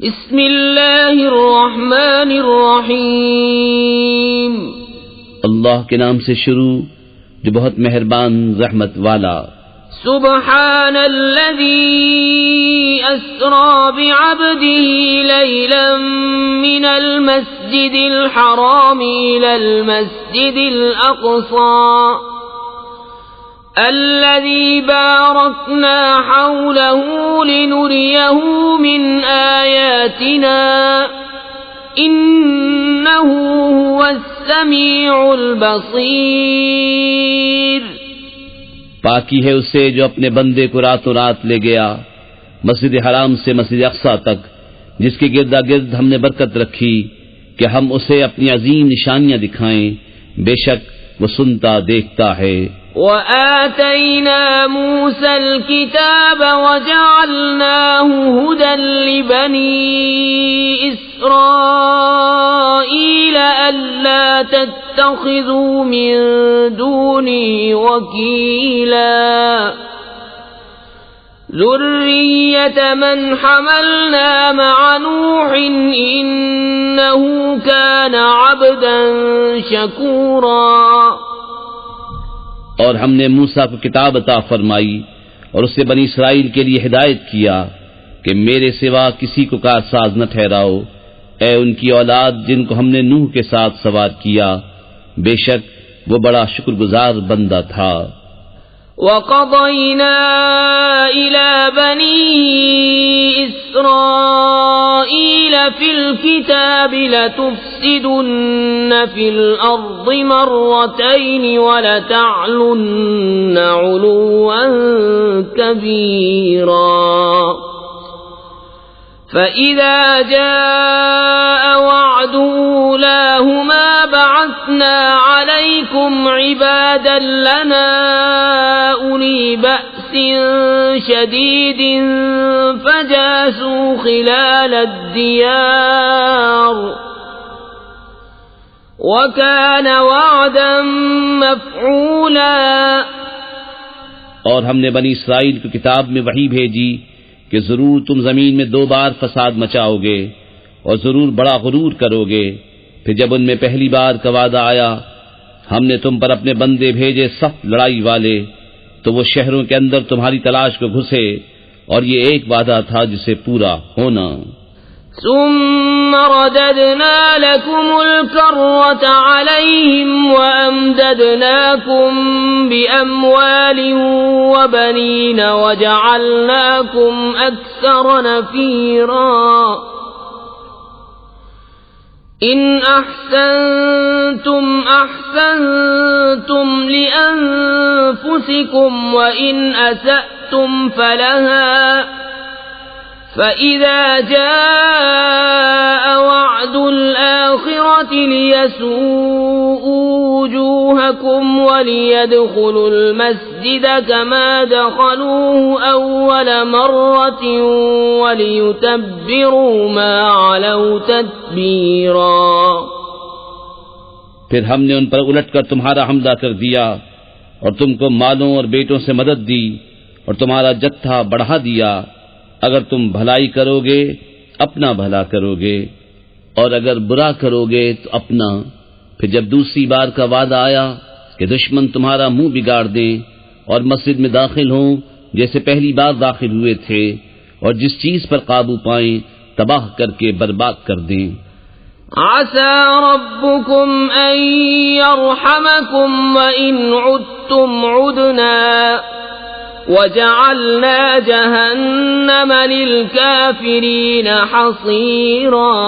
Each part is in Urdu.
بسم اللہ الرحمن الرحیم، اللہ کے نام سے شروع جو بہت مہربان رحمت والا۔ سبحان الذي أسرى بعبده ليلا من المسجد الحرام إلى المسجد الأقصى الذي باركنا حوله لنريه من آياتنا إنه هو السميع البصير۔ پاکی ہے اسے جو اپنے بندے کو راتوں رات لے گیا مسجد حرام سے مسجد اقصی تک، جس کے گردا گرد ہم نے برکت رکھی کہ ہم اسے اپنی عظیم نشانیاں دکھائیں، بے شک وہ سنتا دیکھتا ہے۔ وآتينا موسى الكتاب وجعلناه هدى لبني إسرائيل ألا تتخذوا من دوني وكيلا ذرية من حملنا مع نوح إنه كان عبدا شكورا۔ اور ہم نے موسیٰ کو کتاب عطا فرمائی اور اس سے بنی اسرائیل کے لیے ہدایت کیا کہ میرے سوا کسی کو کارساز نہ ٹھہراؤ، اے ان کی اولاد جن کو ہم نے نوح کے ساتھ سوار کیا، بے شک وہ بڑا شکر گزار بندہ تھا۔ وَقَضَيْنَا إِلَى بَنِي إِسْرَائِيلَ فِي الْكِتَابِ لَتُفْسِدُنَّ فِي الْأَرْضِ مَرَّتَيْنِ وَلَتَعْلُنَّ عُلُوًّا كَبِيرًا فَإِذَا جَاءَ وَعْدُ أُولَاهُمَا بَعَثْنَا عَلَيْكُمْ عِبَادًا لَنَا أُولِي بَأْسٍ شَدِيدٍ فَجَاسُوا خِلَالَ الدِّيَارِ وَكَانَ وَعْدًا مَفْعُولًا۔ اور ہم نے بنی اسرائیل کی کتاب میں وحی بھیجی کہ ضرور تم زمین میں 2 بار فساد مچاؤ گے اور ضرور بڑا غرور کرو گے۔ پھر جب ان میں پہلی بار کا وعدہ آیا، ہم نے تم پر اپنے بندے بھیجے سخت لڑائی والے، تو وہ شہروں کے اندر تمہاری تلاش کو گھسے، اور یہ ایک وعدہ تھا جسے پورا ہونا۔ ثم رددنا لكم الكرة عليهم وأمددناكم بأموال وبنين وجعلناكم أكثر نفيرا۔ إن أحسنتم أحسنتم لأنفسكم وإن أسأتم فلها، فَإِذَا جَاءَ وَعْدُ الْآخِرَةِ لِيَسُوءُوا وُجُوهَكُمْ وَلِيَدْخُلُوا الْمَسْجِدَ كَمَا دَخَلُوهُ أَوَّلَ مَرَّةٍ وَلِيُتَبِّرُوا مَا عَلَوْا تَتْبِيرًا۔ پھر ہم نے ان پر الٹ کر تمہارا حملہ کر دیا اور تم کو مالوں اور بیٹوں سے مدد دی اور تمہارا جتھا بڑھا دیا۔ اگر تم بھلائی کرو گے اپنا بھلا کرو گے، اور اگر برا کرو گے تو اپنا۔ پھر جب دوسری بار کا وعدہ آیا کہ دشمن تمہارا منہ بگاڑ دیں اور مسجد میں داخل ہوں جیسے پہلی بار داخل ہوئے تھے، اور جس چیز پر قابو پائیں تباہ کر کے برباد کر دیں۔ عسى ربكم أن يرحمكم وإن عدتم عدنا وَجَعَلْنَا جَهَنَّمَ لِلْكَافِرِينَ حَصِيرًا۔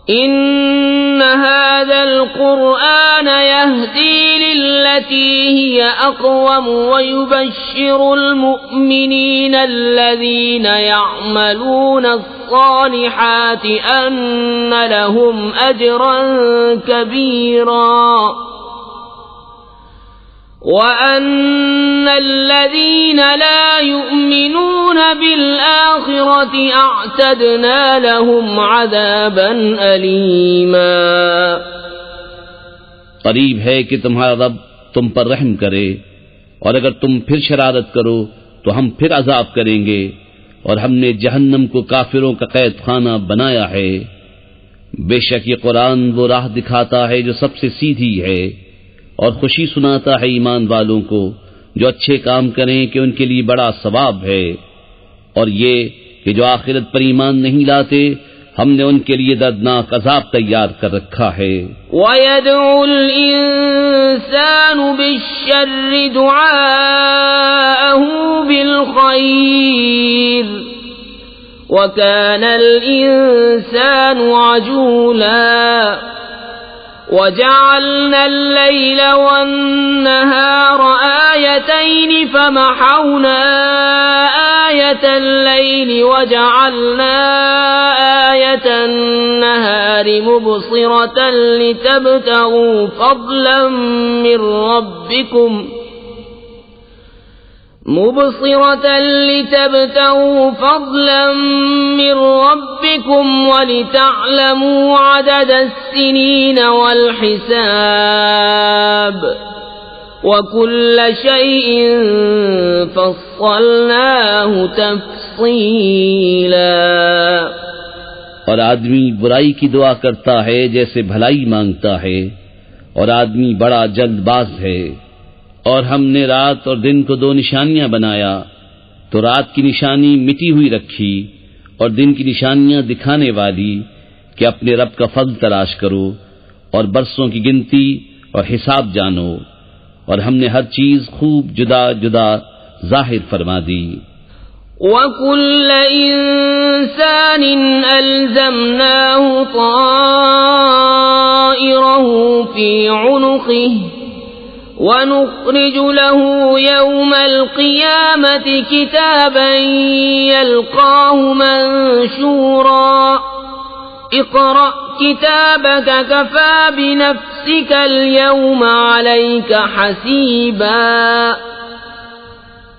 إِنَّ هَذَا الْقُرْآنَ يَهْدِي لِلَّتِي هِيَ أَقْوَمُ وَيُبَشِّرُ الْمُؤْمِنِينَ الَّذِينَ يَعْمَلُونَ الصَّالِحَاتِ أَنَّ لَهُمْ أَجْرًا كَبِيرًا وَأَنَّ الَّذِينَ لَا يُؤْمِنُونَ بِالْآخِرَةِ أَعْتَدْنَا لَهُمْ عَذَابًا أَلِيمًا۔ قریب ہے کہ تمہارا رب تم پر رحم کرے، اور اگر تم پھر شرارت کرو تو ہم پھر عذاب کریں گے، اور ہم نے جہنم کو کافروں کا قید خانہ بنایا ہے۔ بے شک یہ قرآن وہ راہ دکھاتا ہے جو سب سے سیدھی ہے، اور خوشی سناتا ہے ایمان والوں کو جو اچھے کام کریں کہ ان کے لیے بڑا ثواب ہے، اور یہ کہ جو آخرت پر ایمان نہیں لاتے ہم نے ان کے لیے دردناک عذاب تیار کر رکھا ہے۔ وَيَدْعُ الْإِنسَانُ بِالشَّرِّ دُعَاءَهُ بِالْخَيْرِ وَكَانَ الْإِنسَانُ عَجُولًا وَجَعَلْنَا اللَّيْلَ وَالنَّهَارَ آيَتَيْنِ فَمَحَوْنَا آيَةَ اللَّيْلِ وَجَعَلْنَا آيَةَ النَّهَارِ مُبْصِرَةً لِتَبْتَغُوا فَضْلًا من ربكم ولتعلموا عدد السنين والحساب وكل شيء فصلناه تفصيلا۔ اور آدمی برائی کی دعا کرتا ہے جیسے بھلائی مانگتا ہے، اور آدمی بڑا جلد باز ہے۔ اور ہم نے رات اور دن کو دو نشانیاں بنایا، تو رات کی نشانی مٹی ہوئی رکھی اور دن کی نشانیاں دکھانے والی کہ اپنے رب کا فضل تلاش کرو اور برسوں کی گنتی اور حساب جانو، اور ہم نے ہر چیز خوب جدا جدا ظاہر فرما دی۔ وَكُلَّ إِنسَانٍ أَلْزَمْنَاهُ طَائِرَهُ فِي عُنُقِهِ وَنُخْرِجُ لَهُ يَوْمَ الْقِيَامَةِ كِتَابًا يَلْقَاهُ مَنشُورًا اقْرَأْ كِتَابَكَ كَفَى بِنَفْسِكَ الْيَوْمَ عَلَيْكَ حَسِيبًا۔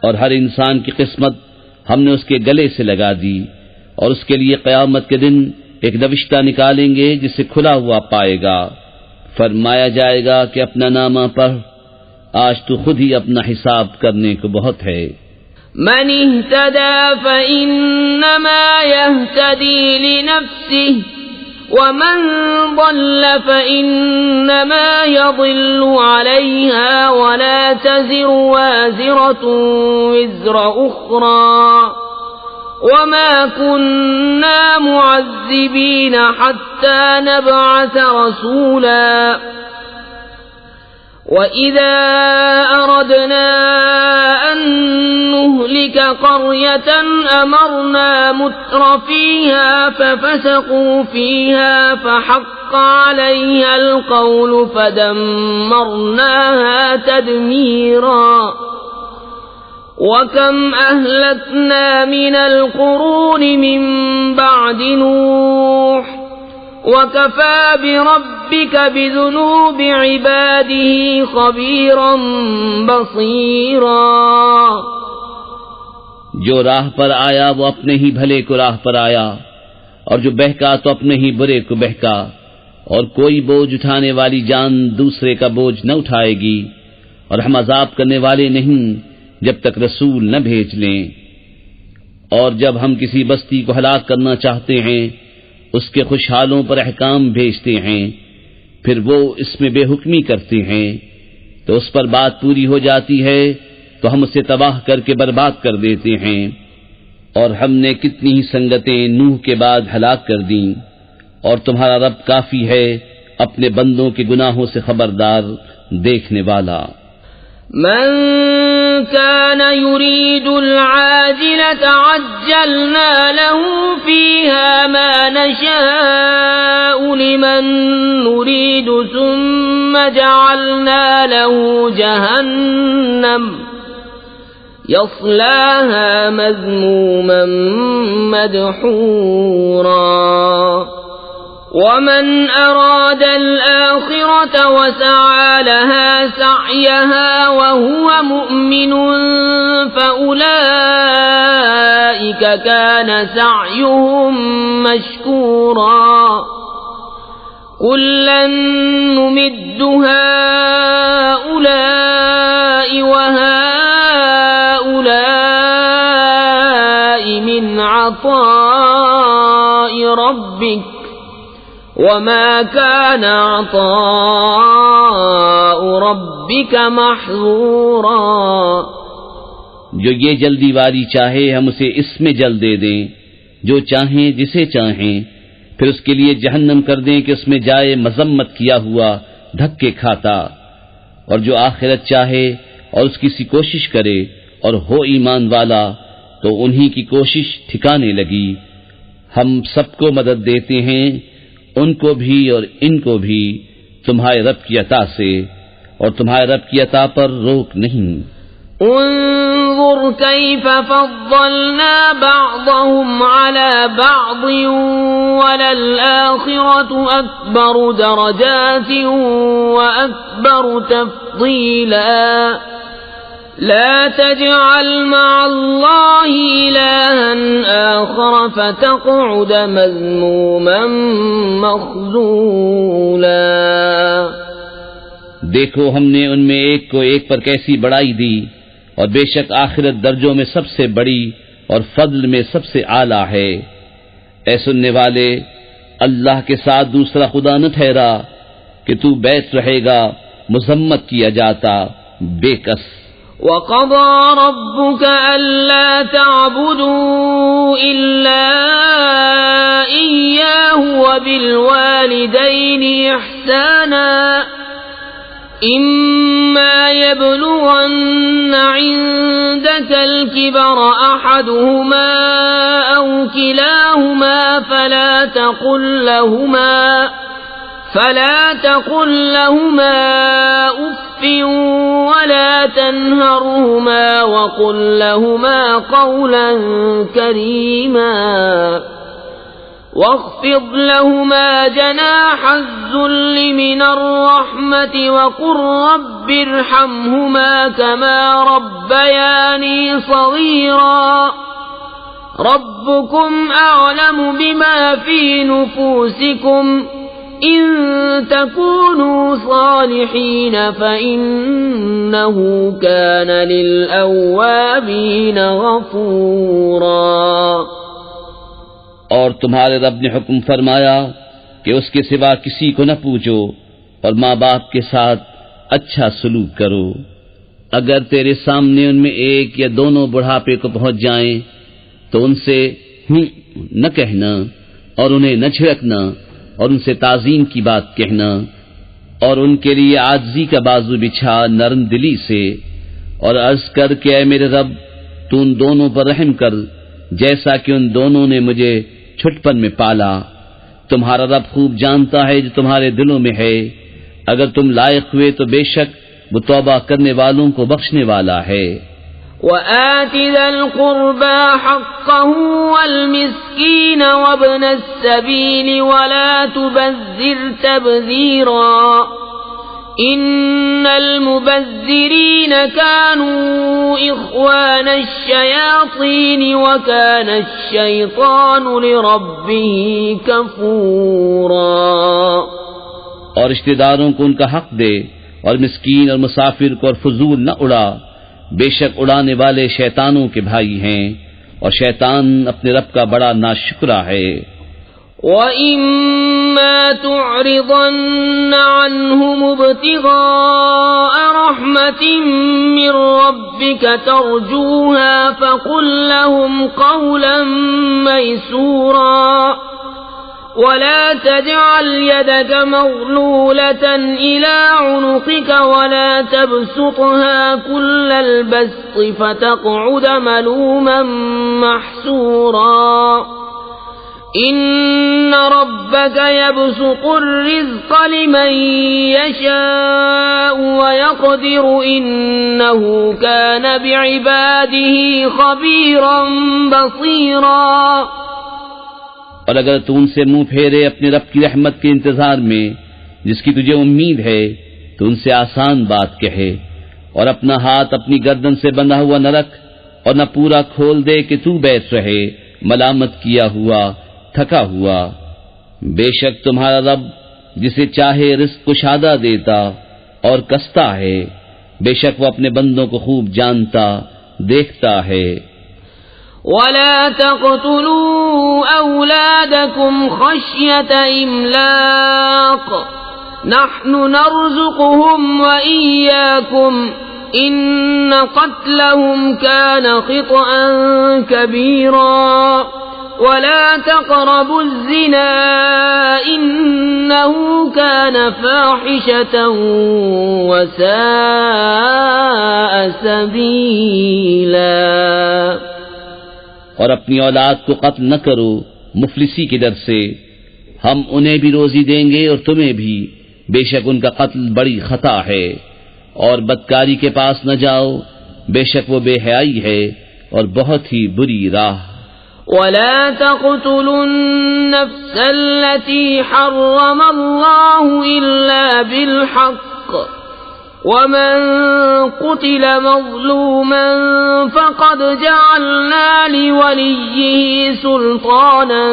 اور ہر انسان کی قسمت ہم نے اس کے گلے سے لگا دی، اور اس کے لیے قیامت کے دن ایک نوشتہ نکالیں گے جسے کھلا ہوا پائے گا۔ فرمایا جائے گا کہ اپنا نامہ پڑھ، آج تو خود ہی اپنا حساب کرنے کو بہت ہے۔ من اهتدى فإنما يهتدي لنفسه ومن ضل فإنما يضل عليها ولا تزر وازرة وزر أخرى وما كنا معذبين حتى نبعث رسولا وَإِذَا أَرَدْنَا أَن نُّهْلِكَ قَرْيَةً أَمَرْنَا مُتْرَ فِيهَا فَفَسَقُوا فِيهَا فَحَقَّ عَلَيْهَا الْقَوْلُ فَدَمَّرْنَاهَا تَدْمِيرًا۔ وَكَمْ أَهْلَكْنَا مِنَ الْقُرُونِ مِن بَعْدِ نُوحٍ وَكَفَى بِرَبِّكَ بِذُنُوبِ عِبَادِهِ خَبِيرًا بَصِيرًا۔ جو راہ پر آیا وہ اپنے ہی بھلے کو راہ پر آیا، اور جو بہکا تو اپنے ہی برے کو بہکا، اور کوئی بوجھ اٹھانے والی جان دوسرے کا بوجھ نہ اٹھائے گی، اور ہم عذاب کرنے والے نہیں جب تک رسول نہ بھیج لیں۔ اور جب ہم کسی بستی کو ہلاک کرنا چاہتے ہیں اس کے خوشحالوں پر احکام بھیجتے ہیں، پھر وہ اس میں بے حکمی کرتے ہیں، تو اس پر بات پوری ہو جاتی ہے تو ہم اسے تباہ کر کے برباد کر دیتے ہیں۔ اور ہم نے کتنی ہی سنگتیں نوح کے بعد ہلاک کر دیں، اور تمہارا رب کافی ہے اپنے بندوں کے گناہوں سے خبردار، دیکھنے والا۔ من كان يريد العاجلة عجلنا له فيها ما نشاء لمن نريد ثم جعلنا له جهنم يصلاها مذموما مدحورا ومن أراد الآخرة وسعى لها سعيها وهو مؤمن فأولئك كان سعيهم مشكورا كلا نمد هؤلاء وهؤلاء من بعطاء ربك وما كان عطاء ربك محظورا. جو یہ جلدی واری چاہے ہم اسے اس میں جل دے دیں، جو چاہیں جسے چاہیں، پھر اس کے لیے جہنم کر دیں کہ اس میں جائے مذمت کیا ہوا دھکے کھاتا. اور جو آخرت چاہے اور اس کی سی کوشش کرے اور ہو ایمان والا تو انہی کی کوشش ٹھکانے لگی. ہم سب کو مدد دیتے ہیں، ان کو بھی اور ان کو بھی، تمہارے رب کی عطا سے، اور تمہارے رب کی عطا پر روک نہیں. انظر كيف فضلنا بعضهم على بعض وللآخرة أكبر درجات وأكبر تفضيلا. لا تجعل مع الله إلها آخر فتقعد مذموما مخذولا. دیکھو ہم نے ان میں ایک کو ایک پر کیسی بڑائی دی، اور بے شک آخرت درجوں میں سب سے بڑی اور فضل میں سب سے اعلیٰ ہے. اے سننے والے، اللہ کے ساتھ دوسرا خدا نہ ٹھہرا کہ تو بیت رہے گا مذمت کیا جاتا بے کس. وَقَضَى رَبُّكَ أَلَّا تَعْبُدُوا إِلَّا إِيَّاهُ وَبِالْوَالِدَيْنِ إِحْسَانًا إِمَّا يَبْلُغَنَّ عِندَكَ الْكِبَرَ أَحَدُهُمَا أَوْ كِلَاهُمَا فلا تقل لهما أف ولا تنهرهما وقل لهما قولا كريما واخفض لهما جناح الذل من الرحمة وقل رب ارحمهما كما ربياني صغيرا ربكم أعلم بما في نفوسكم إن تكونوا صالحين فإنه كان للأوابين غفورا. اور تمہارے رب نے حکم فرمایا کہ اس کے سوا کسی کو نہ پوچھو اور ماں باپ کے ساتھ اچھا سلوک کرو. اگر تیرے سامنے ان میں ایک یا دونوں بڑھاپے کو پہنچ جائیں تو ان سے نہ کہنا اور انہیں نہ چھڑکنا اور ان سے تعظیم کی بات کہنا، اور ان کے لیے عاجزی کا بازو بچھا نرم دلی سے، اور عرض کر کہ اے میرے رب تو ان دونوں پر رحم کر جیسا کہ ان دونوں نے مجھے چھٹپن میں پالا. تمہارا رب خوب جانتا ہے جو تمہارے دلوں میں ہے. اگر تم لائق ہوئے تو بے شک وہ توبہ کرنے والوں کو بخشنے والا ہے. وآت ذا القربى حقه والمسكين وابن السبيل ولا تبذر تبذيرا إن المبذرين كانوا إخوان الشياطين وكان الشيطان لربه كفورا. اور رشتہ داروں کو ان کا حق دے اور مسکین اور مسافر کو اور فضول نہ اڑا، بے شک اڑانے والے شیطانوں کے بھائی ہیں اور شیطان اپنے رب کا بڑا ناشکرا ہے. وَإِمَّا تُعْرِضَنَّ عَنْهُمُ ابْتِغَاءَ رَحْمَةٍ مِّن رَّبِّكَ تَرْجُوهَا فَقُل لَّهُمْ قَوْلًا مَّيْسُورًا ولا تجعل يدك مغلولة إلى عنقك ولا تبسطها كل البسط فتقعد ملوما محسورا إن ربك يبسط الرزق لمن يشاء ويقدر إنه كان بعباده خبيرا بصيرا. اور اگر تو ان سے منہ پھیرے اپنے رب کی رحمت کے انتظار میں جس کی تجھے امید ہے تو ان سے آسان بات کہے، اور اپنا ہاتھ اپنی گردن سے بندھا ہوا نہ رکھ اور نہ پورا کھول دے کہ تو بیٹھ رہے ملامت کیا ہوا تھکا ہوا. بے شک تمہارا رب جسے چاہے رزق کشادہ دیتا اور کستا ہے، بے شک وہ اپنے بندوں کو خوب جانتا دیکھتا ہے. ولا تقتلوا أولادكم خشية إملاق نحن نرزقهم وإياكم إن قتلهم كان خطأ كبيرا ولا تقربوا الزنا إنه كان فاحشة وساء سبيلا۔ اور اپنی اولاد کو قتل نہ کرو مفلسی کے ڈر سے، ہم انہیں بھی روزی دیں گے اور تمہیں بھی، بے شک ان کا قتل بڑی خطا ہے، اور بدکاری کے پاس نہ جاؤ، بے شک وہ بے حیائی ہے اور بہت ہی بری راہ۔ ولا تقتلوا النفس التي حرم الله إلا بالحق ومن قتل مظلوما فقد جعلنا لوليه سلطانا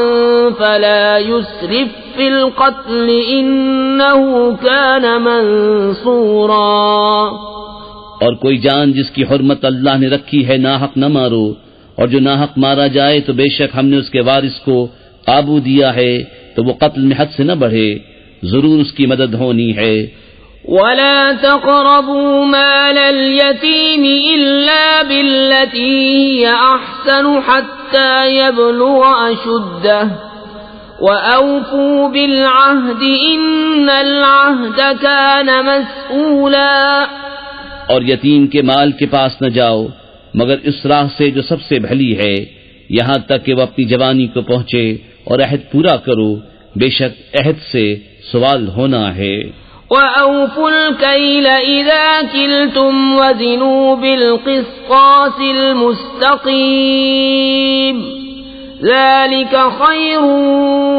فلا يسرف في القتل إنه كان منصورا۔ اور کوئی جان جس کی حرمت اللہ نے رکھی ہے ناحق نہ مارو، اور جو ناحق مارا جائے تو بے شک ہم نے اس کے وارث کو قابو دیا ہے تو وہ قتل میں حد سے نہ بڑھے، ضرور اس کی مدد ہونی ہے۔ ولا تقربوا مال اليتيم إلا بالتي هي أحسن حتى يبلغ أشده وأوفوا بالعهد إن العهد كان مسؤولا۔ اور یتیم کے مال کے پاس نہ جاؤ مگر اس راہ سے جو سب سے بھلی ہے، یہاں تک کہ وہ اپنی جوانی کو پہنچے، اور عہد پورا کرو، بے شک عہد سے سوال ہونا ہے۔ وَأَوْفُوا الْكَيْلَ إِذَا كِلْتُمْ وَزِنُوا بِالْقِسْطَاسِ الْمُسْتَقِيمِ ذَلِكَ خَيْرٌ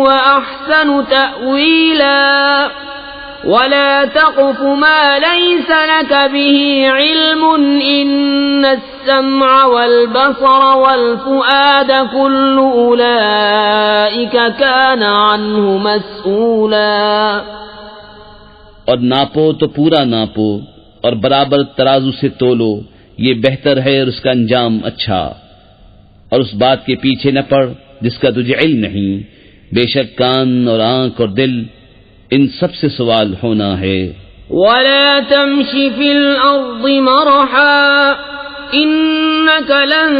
وَأَحْسَنُ تَأْوِيلًا وَلَا تَقْفُ مَا لَيْسَ لَكَ بِهِ عِلْمٌ إِنَّ السَّمْعَ وَالْبَصَرَ وَالْفُؤَادَ كُلُّ أُولَئِكَ كَانَ عَنْهُ مسؤولا۔ اور ناپو تو پورا ناپو اور برابر ترازو سے تولو، یہ بہتر ہے اور اس کا انجام اچھا، اور اس بات کے پیچھے نہ پڑ جس کا تجھے علم نہیں، بے شک کان اور آنکھ اور دل ان سب سے سوال ہونا ہے۔ وَلَا تَمْشِ فِي الْأَرْضِ مَرَحًا إِنَّكَ لَن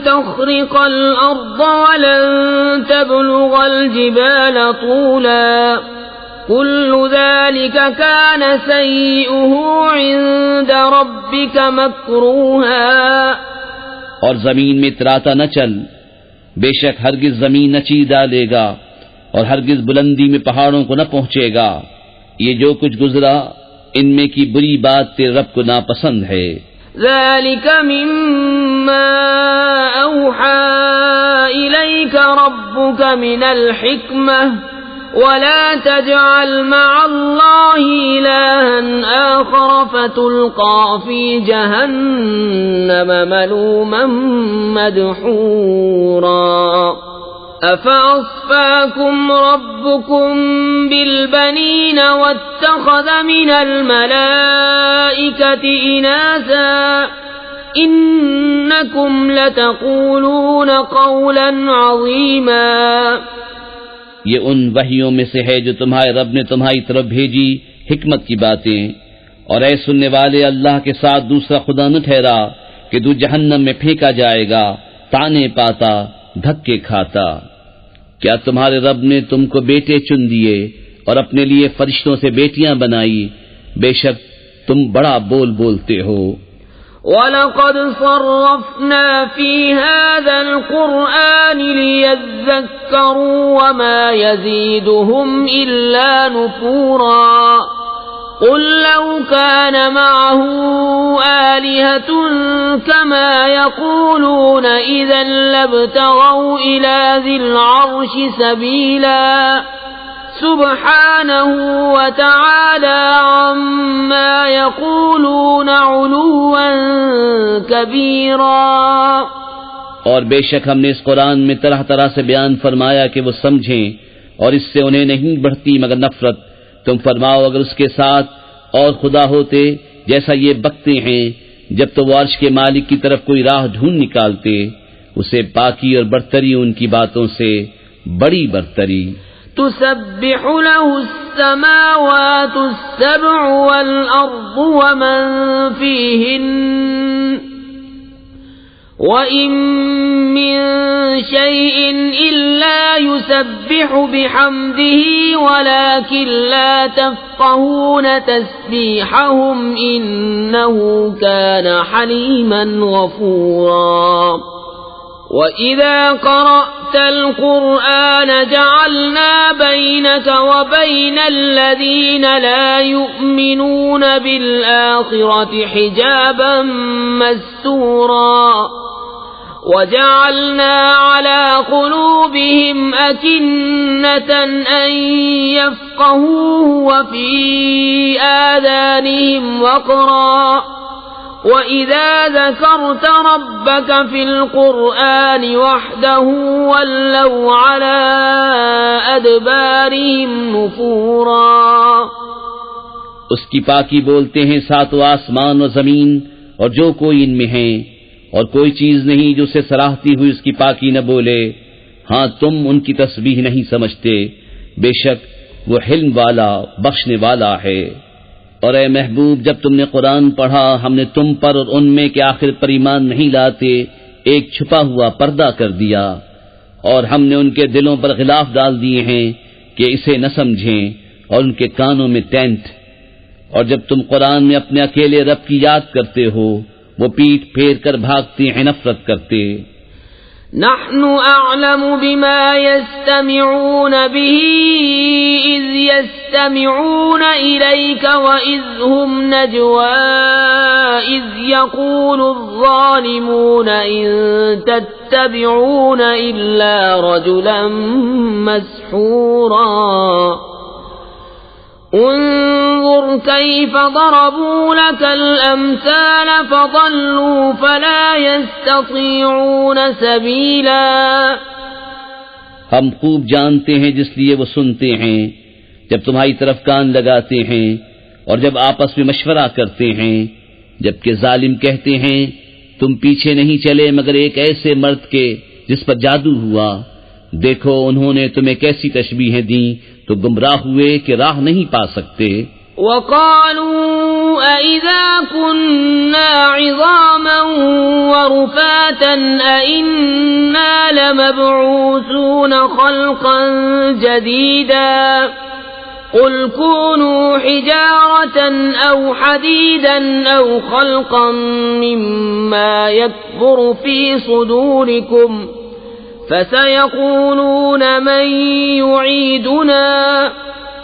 تَخْرِقَ الْأَرْضَ وَلَن تَبْلُغَ الْجِبَالَ طُولًا كُلُّ ذَلِكَ كَانَ سَيِّئُهُ عِندَ رَبِّكَ مَكْرُوهًا۔ اور زمین میں اتراتا نہ چل، بے شک ہرگز زمین نہ چیر ڈالے گا اور ہرگز بلندی میں پہاڑوں کو نہ پہنچے گا، یہ جو کچھ گزرا ان میں کی بری بات تیرے رب کو ناپسند ہے۔ ذَلِكَ مِمَّا أَوْحَى إِلَيْكَ رَبُّكَ مِنَ الْحِكْمَةِ وَلَا تَجْعَلْ مَعَ اللَّهِ إِلَٰهًا آخَرَ فَتُلْقَىٰ فِي جَهَنَّمَ مَلُومًا مَّدْحُورًا۔ أَفَأَصْفَاكُمْ رَبُّكُمْ بِالْبَنِينَ وَاتَّخَذَ مِنَ الْمَلَائِكَةِ إِنَاثًا إِنَّكُمْ لَتَقُولُونَ قَوْلًا عَظِيمًا۔ یہ ان وحیوں میں سے ہے جو تمہارے رب نے تمہاری طرف بھیجی، حکمت کی باتیں، اور اے سننے والے اللہ کے ساتھ دوسرا خدا نہ ٹھہرا کہ تو جہنم میں پھینکا جائے گا، تانے پاتا، دھکے کھاتا۔ کیا تمہارے رب نے تم کو بیٹے چن دیے اور اپنے لیے فرشتوں سے بیٹیاں بنائی؟ بے شک تم بڑا بول بولتے ہو۔ وَلَقَدْ صَرَّفْنَا فِي هَذَا الْقُرْآنِ لِيَذَّكَّرُوا وَمَا يَزِيدُهُمْ إِلَّا نُفُورًا قُل لَّوْ كَانَ مَعَهُ آلِهَةٌ كَمَا يَقُولُونَ إِذًا لَّابْتَغَوْا إِلَى ذِي الْعَرْشِ سَبِيلًا سبحانه وتعالى عما يقولون علوا كبيرا۔ اور بے شک ہم نے اس قرآن میں طرح طرح سے بیان فرمایا کہ وہ سمجھیں، اور اس سے انہیں نہیں بڑھتی مگر نفرت۔ تم فرماؤ اگر اس کے ساتھ اور خدا ہوتے جیسا یہ بکتے ہیں، جب تو وہ عرش کے مالک کی طرف کوئی راہ ڈھونڈ نکالتے، اسے پاکی اور برتری ان کی باتوں سے بڑی برتری. تسبح له السماوات السبع والأرض ومن فيهن وَإِن مِّن شَيْءٍ إِلَّا يُسَبِّحُ بِحَمْدِهِ وَلَكِن لَّا تَفْقَهُونَ تَسْبِيحَهُمْ إِنَّهُ كَانَ حَلِيمًا غَفُورًا. وَإِذَا قَرَأْتَ الْقُرْآنَ جَعَلْنَا بَيْنَكَ وَبَيْنَ الَّذِينَ لَا يُؤْمِنُونَ بِالْآخِرَةِ حِجَابًا مَّسْتُورًا. وَجَعَلْنَا عَلَى قُلُوبِهِمْ أَكِنَّةً أَن يَفْقَهُوهُ وَفِي آذَانِهِمْ وَقْرًا. وَإِذَا ذَكَرْتَ رَبَّكَ فِي الْقُرْآنِ وَحْدَهُ وَلَّوْا عَلَى أَدْبَارِهِمْ نُفُورًا. اس کی پاکی بولتے ہیں ساتوں آسمان و زمین اور جو کوئی ان میں ہیں، اور کوئی چیز نہیں جو اسے سراہتی ہوئی اس کی پاکی نہ بولے. ہاں تم ان کی تسبیح نہیں سمجھتے، بے شک وہ حلم والا بخشنے والا ہے. اور اے محبوب، جب تم نے قرآن پڑھا ہم نے تم پر اور ان میں کہ آخر پر ایمان نہیں لاتے ایک چھپا ہوا پردہ کر دیا، اور ہم نے ان کے دلوں پر غلاف ڈال دیے ہیں کہ اسے نہ سمجھیں، اور ان کے کانوں میں ٹینٹ. اور جب تم قرآن میں اپنے اکیلے رب کی یاد کرتے ہو وہ پیٹھ پھیر کر بھاگتے ہیں، نفرت کرتے. نحن أعلم بما يستمعون به إذ يستمعون إليك وإذ هم نجوى إذ يقول الظالمون إن تتبعون إلا رجلا مسحورا. انظر كيف ضربوا لك الأمثال فضلوا فلا يستطيعون سبيلا. ہم خوب جانتے ہیں جس لیے وہ سنتے ہیں جب تمہاری طرف کان لگاتے ہیں اور جب آپس میں مشورہ کرتے ہیں، جبکہ ظالم کہتے ہیں تم پیچھے نہیں چلے مگر ایک ایسے مرد کے جس پر جادو ہوا. دیکھو انہوں نے تمہیں کیسی تشبیہیں دیں تو گمراہ ہوئے کہ راہ نہیں پا سکتے. وَقَالُوا أَإِذَا كُنَّا عِظَامًا وَرُفَاتًا أَإِنَّا لَمَبْعُوثُونَ خَلْقًا جَدِيدًا. قُلْ كُونُوا حِجَارَةً أَوْ حَدِيدًا أَوْ خَلْقًا مِّمَّا يَكْبُرُ فِي صُدُورِكُمْ فَسَيَقُولُونَ مَن يُعِيدُنَا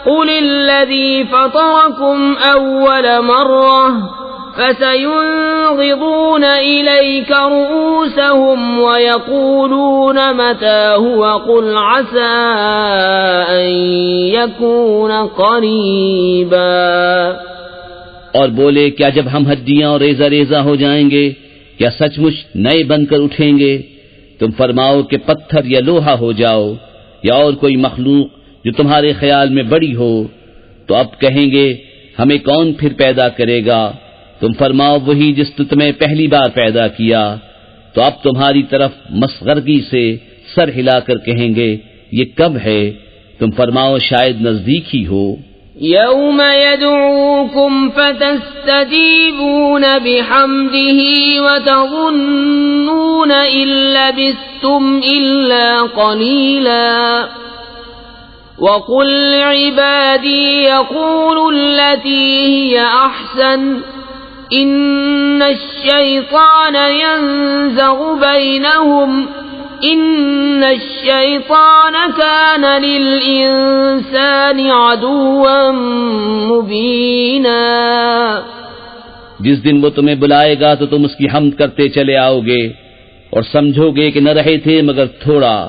قُلِ الَّذِي فَطَرَكُمْ أَوَّلَ مَرَّةٍ فَسَيُنغِضُونَ إِلَيْكَ رُؤُوسَهُمْ وَيَقُولُونَ مَتَىٰ هُوَ قُلْ عَسَىٰ أَن يَكُونَ قَرِيبًا. اور بولے کیا جب ہم ہڈیاں اور ریزہ ریزہ ہو جائیں گے کیا سچ مچ نئے بن کر اٹھیں گے؟ تم فرماؤ کہ پتھر یا لوہا ہو جاؤ یا اور کوئی مخلوق جو تمہارے خیال میں بڑی ہو. تو اب کہیں گے ہمیں کون پھر پیدا کرے گا؟ تم فرماؤ وہی جس نے تمہیں پہلی بار پیدا کیا. تو اب تمہاری طرف مسخرگی سے سر ہلا کر کہیں گے یہ کب ہے؟ تم فرماؤ شاید نزدیک ہی ہو. يوم يدعوكم فتستجيبون بحمده وتظنون إن لبثتم إلا قليلا. وقل لعبادي يقولوا التي هي أحسن إن الشيطان ينزغ بينهم إن الشيطان كان للإنسان عدوا مبينا. جس دن وہ تمہیں بلائے گا تو تم اس کی حمد کرتے چلے آؤ گے اور سمجھو گے کہ نہ رہے تھے مگر تھوڑا.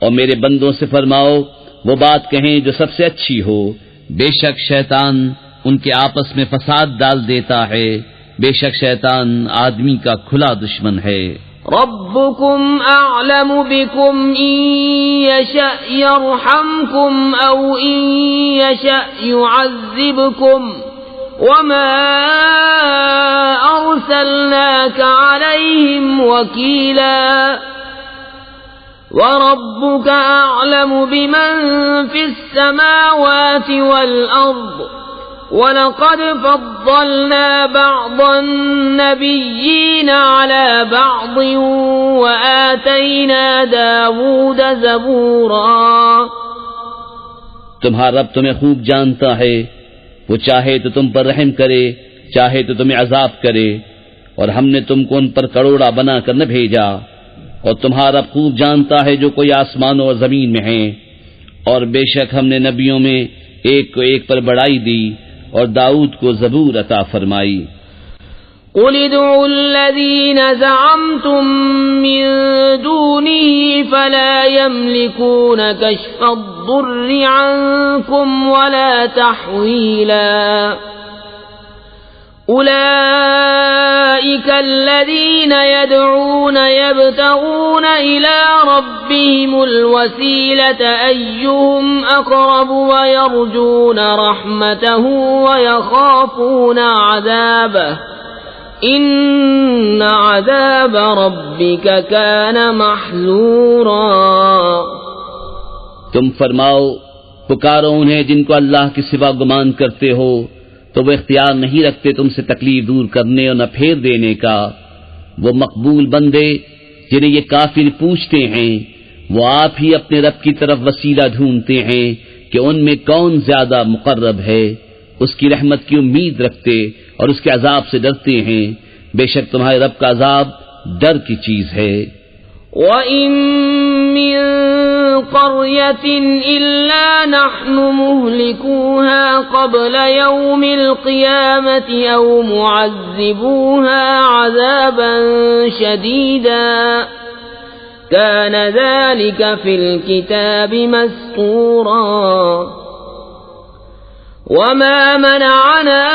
اور میرے بندوں سے فرماؤ وہ بات کہیں جو سب سے اچھی ہو. بے شک شیطان ان کے آپس میں فساد ڈال دیتا ہے. بے شک شیطان آدمی کا کھلا دشمن ہے. ربكم أعلم بكم إن يشأ يرحمكم أو إن يشأ يعذبكم وما أرسلناك عليهم وكيلا. وَرَبُّكَ أَعْلَمُ بِمَن فِي السَّمَاوَاتِ وَالْأَرْضِ وَلَقَدْ فَضَّلْنَا بَعْضَ النَّبِيِّينَ عَلَى بَعْضٍ وَآتَيْنَا دَاوُودَ زَبُورًا۔ تمہارا رب تمہیں خوب جانتا ہے، وہ چاہے تو تم پر رحم کرے، چاہے تو تمہیں عذاب کرے، اور ہم نے تم کو ان پر کروڑا بنا کر نہ بھیجا، اور تمہارا رب خوب جانتا ہے جو کوئی آسمانوں اور زمین میں ہیں، اور بے شک ہم نے نبیوں میں ایک کو ایک پر بڑائی دی اور داؤد کو زبور عطا فرمائی۔ قُلِ ادْعُوا الَّذِينَ زَعَمْتُم مِّن دُونِهِ فَلَا يَمْلِكُونَ كَشْفَ الضُّرِّ عَنكُمْ وَلَا تَحْوِيلًا۔ أُولَئِكَ الَّذِينَ يَدْعُونَ يَبْتَغُونَ إِلَى رَبِّهِمُ الْوَسِيلَةَ أَيُّهُمْ أَقْرَبُ وَيَرْجُونَ رَحْمَتَهُ وَيَخَافُونَ عَذَابَهُ إِنَّ عَذَابَ رَبِّكَ كَانَ مَحْذُورًا۔ تم فرماؤ، پکارو انہیں جن کو اللہ کے سوا گمان کرتے ہو، تو وہ اختیار نہیں رکھتے تم سے تکلیف دور کرنے اور نہ پھیر دینے کا۔ وہ مقبول بندے جنہیں یہ کافر پوچھتے ہیں، وہ آپ ہی اپنے رب کی طرف وسیلہ ڈھونڈتے ہیں کہ ان میں کون زیادہ مقرب ہے، اس کی رحمت کی امید رکھتے اور اس کے عذاب سے ڈرتے ہیں۔ بے شک تمہارے رب کا عذاب ڈر کی چیز ہے۔ وَإِن مِّن قَرْيَةٍ إِلَّا نَحْنُ مُهْلِكُوهَا قَبْلَ يَوْمِ الْقِيَامَةِ أَوْ مُعَذِّبُوهَا عَذَابًا شَدِيدًا كَانَ ذَلِكَ فِي الْكِتَابِ مَسْطُورًا۔ وَمَا مَنَعَنَا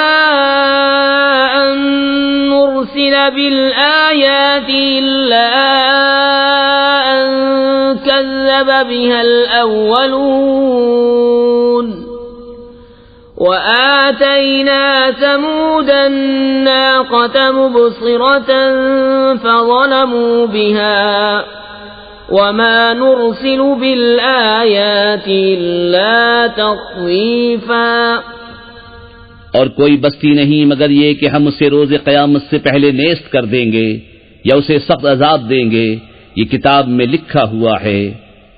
أَن نُّرْسِلَ بِالْآيَاتِ إِلَّا أَن كَذَّبَ بِهَا الْأَوَّلُونَ وَآتَيْنَا ثَمُودَ النَّاقَةَ مُبْصِرَةً فَظَلَمُوا بِهَا وَمَا نُرْسِلُ بِالْآيَاتِ إِلَّا تَخْوِيفًا۔ اور کوئی بستی نہیں مگر یہ کہ ہم اسے روز قیامت سے پہلے نیست کر دیں گے یا اسے سخت عذاب دیں گے، یہ کتاب میں لکھا ہوا ہے۔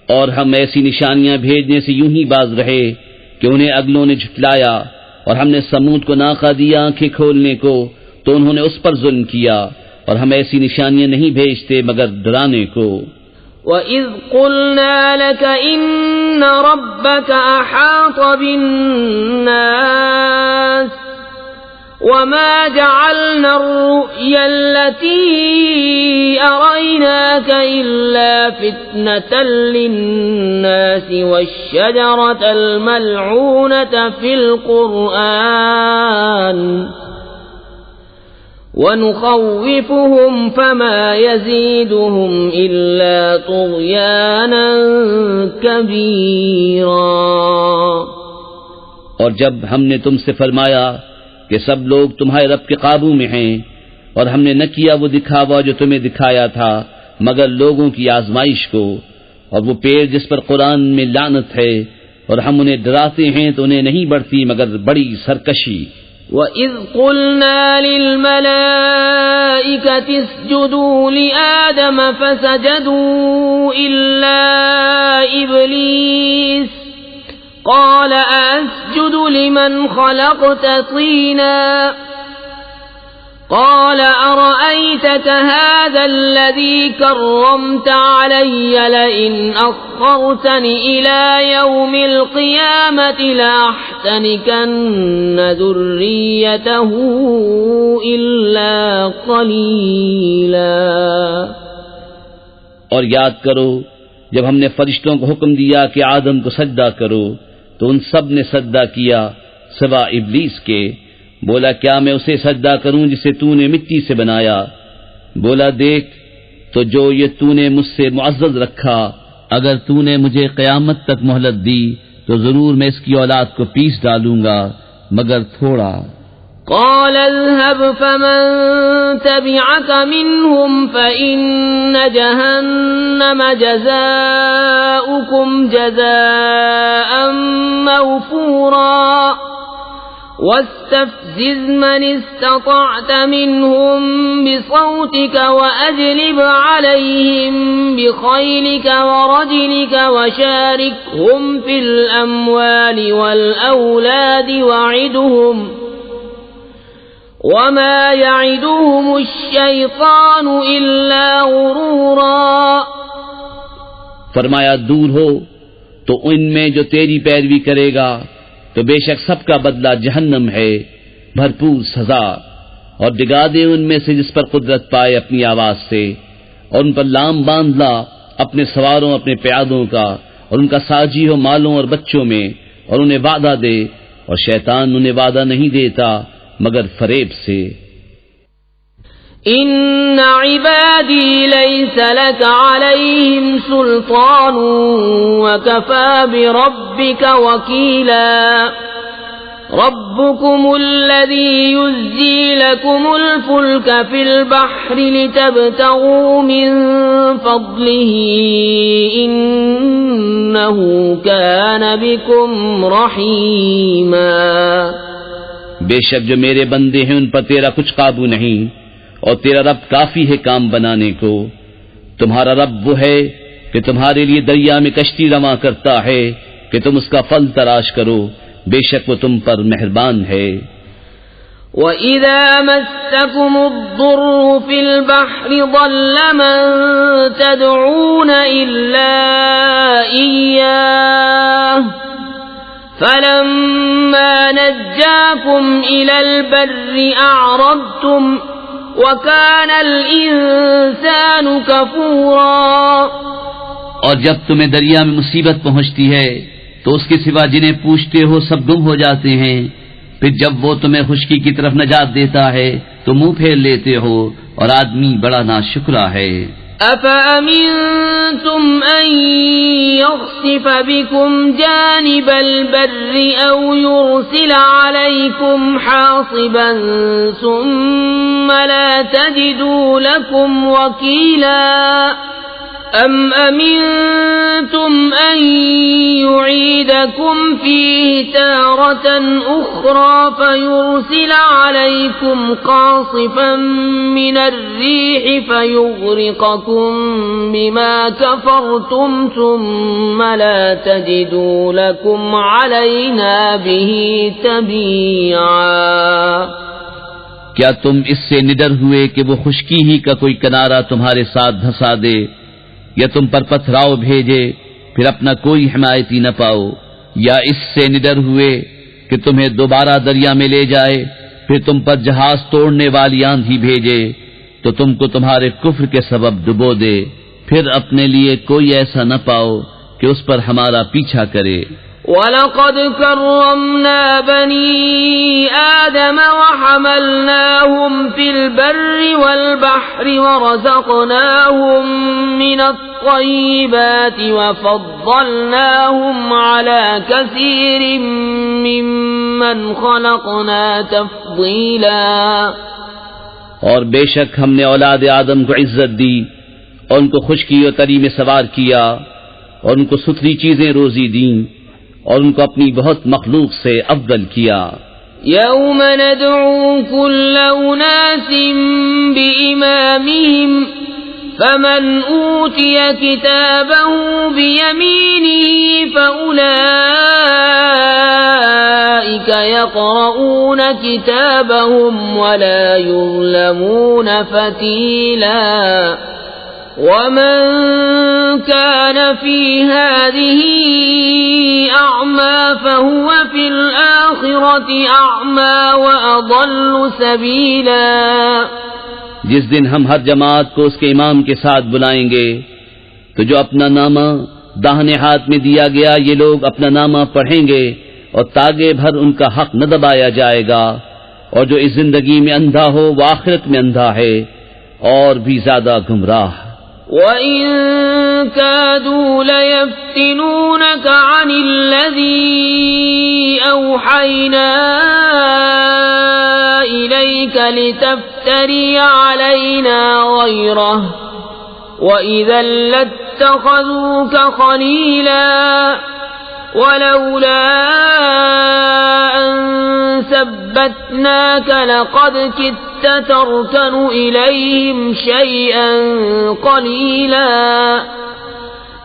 اور ہم ایسی نشانیاں بھیجنے سے یوں ہی باز رہے کہ انہیں اگلوں نے جھٹلایا، اور ہم نے سمود کو ناقہ دیا آنکھیں کھولنے کو تو انہوں نے اس پر ظلم کیا، اور ہم ایسی نشانیاں نہیں بھیجتے مگر ڈرانے کو۔ وَإِذْ قُلْنَا لَكَ إِنَّ رَبَّكَ أَحَاطَ بِالنَّاسِ وَمَا جَعَلْنَا الرُّؤْيَا الَّتِي أَرَيْنَاكَ إِلَّا فِتْنَةً لِلنَّاسِ وَالشَّجَرَةَ الْمَلْعُونَةَ فِي الْقُرْآنِ وَنُخَوِّفُهُمْ فَمَا يَزِيدُهُمْ إِلَّا طُغْيَانًا كَبِيرًا۔ اور جب ہم نے تم سے فرمایا کہ سب لوگ تمہارے رب کے قابو میں ہیں، اور ہم نے نہ کیا وہ دکھاوا جو تمہیں دکھایا تھا مگر لوگوں کی آزمائش کو، اور وہ پیڑ جس پر قرآن میں لعنت ہے، اور ہم انہیں ڈراتے ہیں تو انہیں نہیں بڑھتی مگر بڑی سرکشی۔ وَإِذْ قُلْنَا لِلْمَلَائِكَةِ اسْجُدُوا لِآدَمَ فَسَجَدُوا إِلَّا إِبْلِيسَ قَالَ أَسْجُدُ لِمَنْ خَلَقْتَ طِينًا قَالَ أَرَأَيْتَكَ هَذَا الَّذِي كَرَّمْتَ عَلَيَّ لَئِنْ أَخَّرْتَنِ إِلَى يَوْمِ الْقِيَامَةِ لَأَحْتَنِكَنَّ ذُرِّيَّتَهُ إِلَّا قَلِيلًا۔ اور یاد کرو جب ہم نے فرشتوں کو حکم دیا کہ آدم کو سجدہ کرو تو ان سب نے سجدہ کیا سوا ابلیس کے۔ بولا کیا میں اسے سجدہ کروں جسے تو نے مٹی سے بنایا؟ بولا دیکھ تو جو یہ تو نے مجھ سے معزز رکھا، اگر تو نے مجھے قیامت تک مہلت دی تو ضرور میں اس کی اولاد کو پیس ڈالوں گا مگر تھوڑا۔ قال اذهب فمن تبعك منهم فإن جهنم جزاؤكم جزاء موفورا واستفزز من استطعت منهم بصوتك وأجلب عليهم بخيلك ورجلك وشاركهم في الأموال والأولاد وعدهم وما يعدهم الشيطان إلا غرورا. فرمایا دور ہو تو ان میں جو تیری پیروی کرے گا تو بے شک سب کا بدلہ جہنم ہے، بھرپور سزا. اور ڈگا دے ان میں سے جس پر قدرت پائے اپنی آواز سے، اور ان پر لام باندھ لا اپنے سواروں اپنے پیادوں کا، اور ان کا ساجی ہو مالوں اور بچوں میں، اور انہیں وعدہ دے، اور شیطان انہیں وعدہ نہیں دیتا مگر فریب سے. ان عبادی لیس لک علیہم سلطان وکفى بربک وکیلا. ربکم الذی یزجی لکم الفلک فی البحر لتبتغوا من فضلہ انہ کان بکم رحیما. بے شک جو میرے بندے ہیں ان پر تیرا کچھ قابو نہیں، اور تیرا رب کافی ہے کام بنانے کو. تمہارا رب وہ ہے کہ تمہارے لیے دریا میں کشتی رواں کرتا ہے کہ تم اس کا پھل تلاش کرو، بے شک وہ تم پر مہربان ہے. وَإِذَا مَسَّكُمُ الضُّرُّ فِي الْبَحْرِ ضَلَّ مَن تَدْعُونَ إِلَّا إِيَّاهُ فَلَمَّا نَجَّاكُمْ إِلَى الْبَرِّ أَعْرَضْتُمْ وَكَانَ الْإِنسَانُ كَفُورًا. اور جب تمہیں دریا میں مصیبت پہنچتی ہے تو اس کے سوا جنہیں پوچھتے ہو سب گم ہو جاتے ہیں، پھر جب وہ تمہیں خشکی کی طرف نجات دیتا ہے تو منہ پھیر لیتے ہو، اور آدمی بڑا ناشکرا ہے. أَفَأَمِنْتُمْ أَنْ يَخْسِفَ بِكُمْ جَانِبَ الْبَرِّ أَوْ يُرْسِلَ عَلَيْكُمْ حَاصِبًا ثُمَّ لَا تَجِدُوا لَكُمْ وَكِيلًا أَمْ أَمِنْتُمْ أَنْ يُعِيدَكُمْ فِيهِ تَارَةً أُخْرَى فَيُرْسِلَ عَلَيْكُمْ قَاصِفًا مِنَ الرِّيحِ فَيُغْرِقَكُمْ بِمَا كَفَرْتُمْ ثُمَّ لَا تَجِدُوا لَكُمْ عَلَيْنَا بِهِ تَبِيعًا. کیا تم اس سے نڈر ہوئے کہ وہ خشکی ہی کا کوئی کنارہ تمہارے ساتھ دھسا دے، یا تم پر پتھراؤ بھیجے پھر اپنا کوئی حمایتی نہ پاؤ، یا اس سے نڈر ہوئے کہ تمہیں دوبارہ دریا میں لے جائے پھر تم پر جہاز توڑنے والی آندھی بھیجے تو تم کو تمہارے کفر کے سبب ڈبو دے، پھر اپنے لیے کوئی ایسا نہ پاؤ کہ اس پر ہمارا پیچھا کرے. وَلَقَدْ كَرَّمْنَا بَنِي آدَمَ وَحَمَلْنَاهُمْ فِي الْبَرِّ وَالْبَحْرِ وَرَزَقْنَاهُمْ مِنَ الطَّيِّبَاتِ وَفَضَّلْنَاهُمْ عَلَى كَثِيرٍ مِّمَّنْ خَلَقْنَا تَفْضِيلًا. اور بے شک ہم نے اولاد آدم کو عزت دی اور ان کو خشکی اور تری میں سوار کیا اور ان کو ستھری چیزیں روزی دیں اور ان کو اپنی بہت مخلوق سے افضل کیا. یوم ندعو کل اناس بإمامهم فمن اوتی کتابه بیمینه فأولئک یقرؤون کتابهم ولا یظلمون فتیلا. ومن كان في هذه أعمى فهو في الآخرة أعمى وأضل سبيلا. جس دن ہم ہر جماعت کو اس کے امام کے ساتھ بلائیں گے تو جو اپنا نامہ داہنے ہاتھ میں دیا گیا یہ لوگ اپنا نامہ پڑھیں گے اور تاگے بھر ان کا حق نہ دبایا جائے گا، اور جو اس زندگی میں اندھا ہو وہ آخرت میں اندھا ہے اور بھی زیادہ گمراہ. وَإِن كَادُوا لَيَفْتِنُونَكَ عَنِ الَّذِي أَوْحَيْنَا إليك لتفتري علينا غيره وإذا لاتخذوك خليلا ولولا أن ثبتناك لقد كدت تركن إليهم شيئا قليلا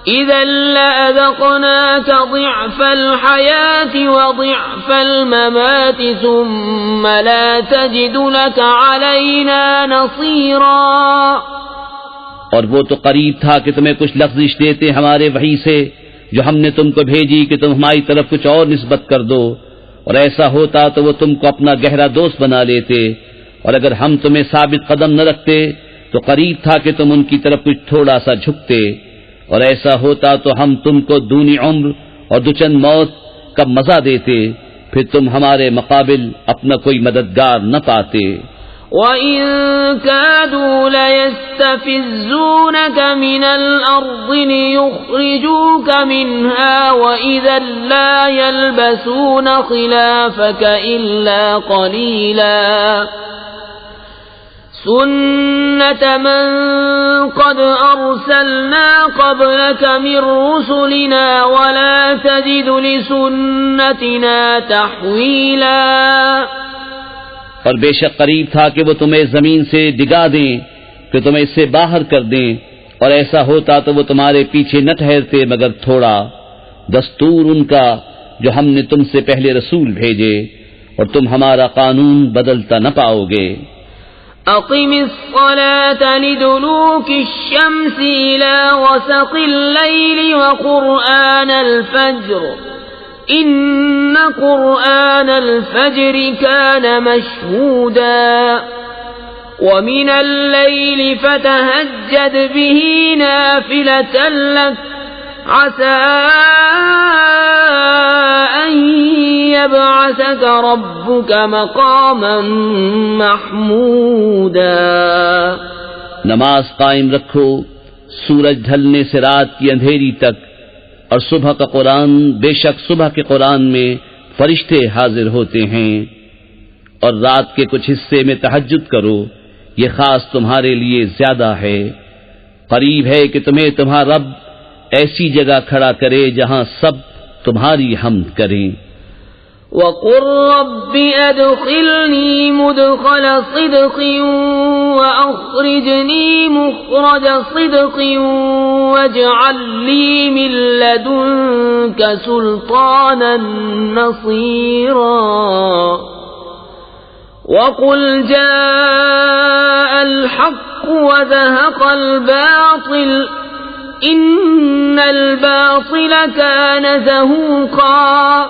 إذا لأذقناك ضعف الحياة وضعف الممات ثم لا تجد لك علينا نصيرا۔ اور وہ تو قریب تھا کہ تمہیں کچھ لغزش دیتے ہمارے وحی سے جو ہم نے تم کو بھیجی کہ تم ہماری طرف کچھ اور نسبت کر دو، اور ایسا ہوتا تو وہ تم کو اپنا گہرا دوست بنا لیتے، اور اگر ہم تمہیں ثابت قدم نہ رکھتے تو قریب تھا کہ تم ان کی طرف کچھ تھوڑا سا جھکتے، اور ایسا ہوتا تو ہم تم کو دونی عمر اور دوچند موت کا مزہ دیتے، پھر تم ہمارے مقابل اپنا کوئی مددگار نہ پاتے۔ وَإِن كَادُوا لَيَسْتَفِزُّونَكَ مِنَ الْأَرْضِ لِيُخْرِجُوكَ مِنْهَا وَإِذًا لَّا يَلْبَثُونَ خِلَافَكَ إِلَّا قَلِيلًا سُنَّةَ مَن قَدْ أَرْسَلْنَا قَبْلَكَ مِن رُّسُلِنَا وَلَا تَجِدُ لِسُنَّتِنَا تَحْوِيلًا۔ اور بے شک قریب تھا کہ وہ تمہیں زمین سے ڈگا دیں، کہ تمہیں اس سے باہر کر دیں، اور ایسا ہوتا تو وہ تمہارے پیچھے نہ ٹھہرتے مگر تھوڑا، دستور ان کا جو ہم نے تم سے پہلے رسول بھیجے، اور تم ہمارا قانون بدلتا نہ پاؤ گے۔ اقم الصلاة لدلوك الشمس إلى غسق الليل وقرآن الفجر إن قرآن الفجر كان مشهودا ومن الليل فتهجد به نافلة لك عسى أن يبعثك ربك مقاما محمودا۔ نماز قائم رکھو سورج ڈھلنے سے رات کی اندھیری تک، اور صبح کا قرآن، بے شک صبح کے قرآن میں فرشتے حاضر ہوتے ہیں، اور رات کے کچھ حصے میں تہجد کرو، یہ خاص تمہارے لیے زیادہ ہے۔ قریب ہے کہ تمہیں تمہارا رب ایسی جگہ کھڑا کرے جہاں سب تمہاری حمد کریں۔ وَقُلْ رَبِّ أَدْخِلْنِي مُدْخَلَ صِدْقٍ وَأَخْرِجْنِي مُخْرَجَ صِدْقٍ وَاجْعَل لِّي مِن لَّدُنكَ سُلْطَانًا نَّصِيرًا۔ وَقُلْ جَاءَ الْحَقُّ وَزَهَقَ الْبَاطِلُ إِنَّ الْبَاطِلَ كَانَ زَهُوقًا۔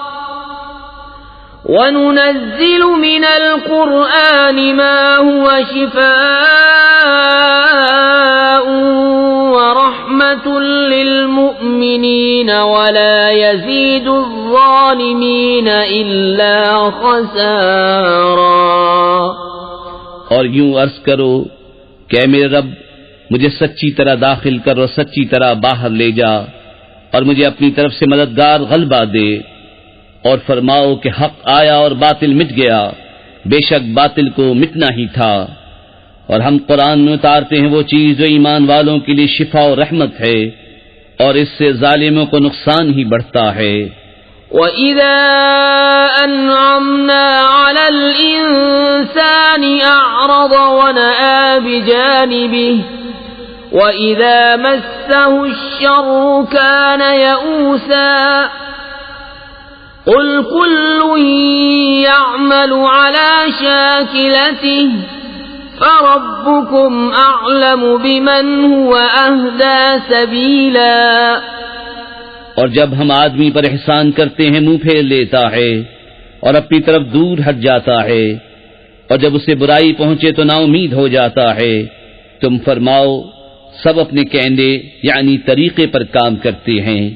وَنُنَزِّلُ مِنَ الْقُرْآنِ مَا هُوَ شِفَاءٌ وَرَحْمَةٌ لِّلْمُؤْمِنِينَ وَلَا يَزِيدُ الظَّالِمِينَ إِلَّا خَسَارًا۔ اور یوں عرض کرو کہ اے میرے رب، مجھے سچی طرح داخل کر اور سچی طرح باہر لے جا، اور مجھے اپنی طرف سے مددگار غلبہ دے، اور فرماؤ کہ حق آیا اور باطل مٹ گیا، بے شک باطل کو مٹنا ہی تھا۔ اور ہم قرآن میں اتارتے ہیں وہ چیز جو ایمان والوں کے لیے شفا اور رحمت ہے، اور اس سے ظالموں کو نقصان ہی بڑھتا ہے۔ وَإِذَا أَنْعَمْنَا عَلَى الْإِنسَانِ أَعْرَضَ وَنَأَىٰ بِجَانِبِهِ وَإِذَا مَسَّهُ الشَّرُّ كَانَ يَئُوسًا قُلْ كُلٌّ يَعْمَلُ عَلَى شَاكِلَتِهِ فَرَبُّكُمْ أَعْلَمُ بِمَنْ هُوَ أَهْدَىٰ سَبِيلًا۔ اور جب ہم آدمی پر احسان کرتے ہیں منہ پھیر لیتا ہے اور اپنی طرف دور ہٹ جاتا ہے، اور جب اسے برائی پہنچے تو نا امید ہو جاتا ہے، تم فرماؤ سب اپنے کہنے یعنی طریقے پر کام کرتے ہیں،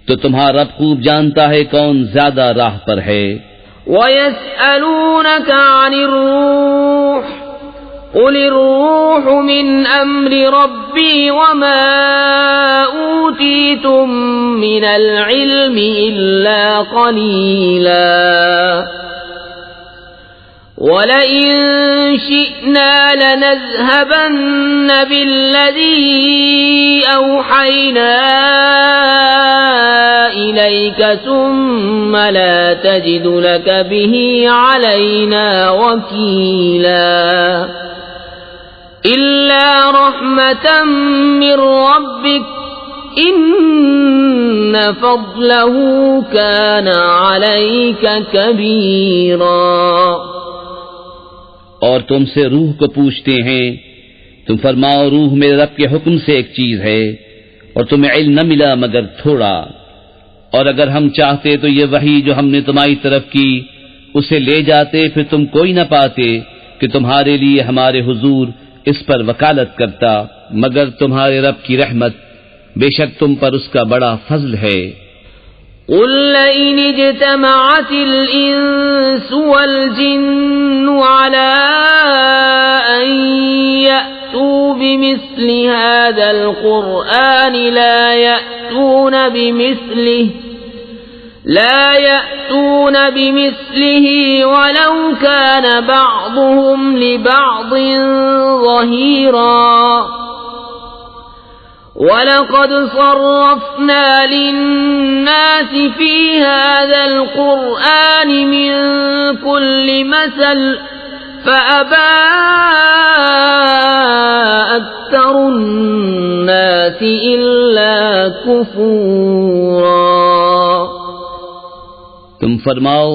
تو تمہارا رب خوب جانتا ہے کون زیادہ راہ پر ہے۔ وَيَسْأَلُونَكَ عَنِ الرُّوحِ قُلِ الرُّوحُ مِنْ أَمْرِ رَبِّي وَمَا أُوتِيتُم مِّنَ الْعِلْمِ إِلَّا قَلِيلًا۔ وَلَئِن شِئْنَا لَنَذْهَبَنَّ بِالَّذِي أَوْحَيْنَا إِلَيْكَ ثُمَّ لَا تَجِدُ لَكَ بِهِ عَلَيْنَا وَكِيلًا إِلَّا رَحْمَةً مِّن رَّبِّكَ إِنَّ فَضْلَهُ كَانَ عَلَيْكَ كَبِيرًا۔ اور تم سے روح کو پوچھتے ہیں، تم فرماؤ روح میرے رب کے حکم سے ایک چیز ہے، اور تمہیں علم نہ ملا مگر تھوڑا، اور اگر ہم چاہتے تو یہ وحی جو ہم نے تمہاری طرف کی اسے لے جاتے، پھر تم کوئی نہ پاتے کہ تمہارے لیے ہمارے حضور اس پر وکالت کرتا، مگر تمہارے رب کی رحمت بے شک تم پر اس کا بڑا فضل ہے۔ قُل لَّئِنِ اجْتَمَعَتِ الْإِنسُ وَالْجِنُّ عَلَىٰ أَن يَأْتُوا بِمِثْلِ هَٰذَا الْقُرْآنِ لَا يَأْتُونَ بِمِثْلِهِ وَلَوْ كَانَ بَعْضُهُمْ لِبَعْضٍ ظَهِيرًا۔ وَلَقَدْ صَرَّفْنَا لِلنَّاسِ فِي هَٰذَا الْقُرْآنِ مِن كُلِّ مَثَلٍ فَأَبَىٰ أَكْثَرُ النَّاسِ إِلَّا كُفُورًا۔ تم فرماؤ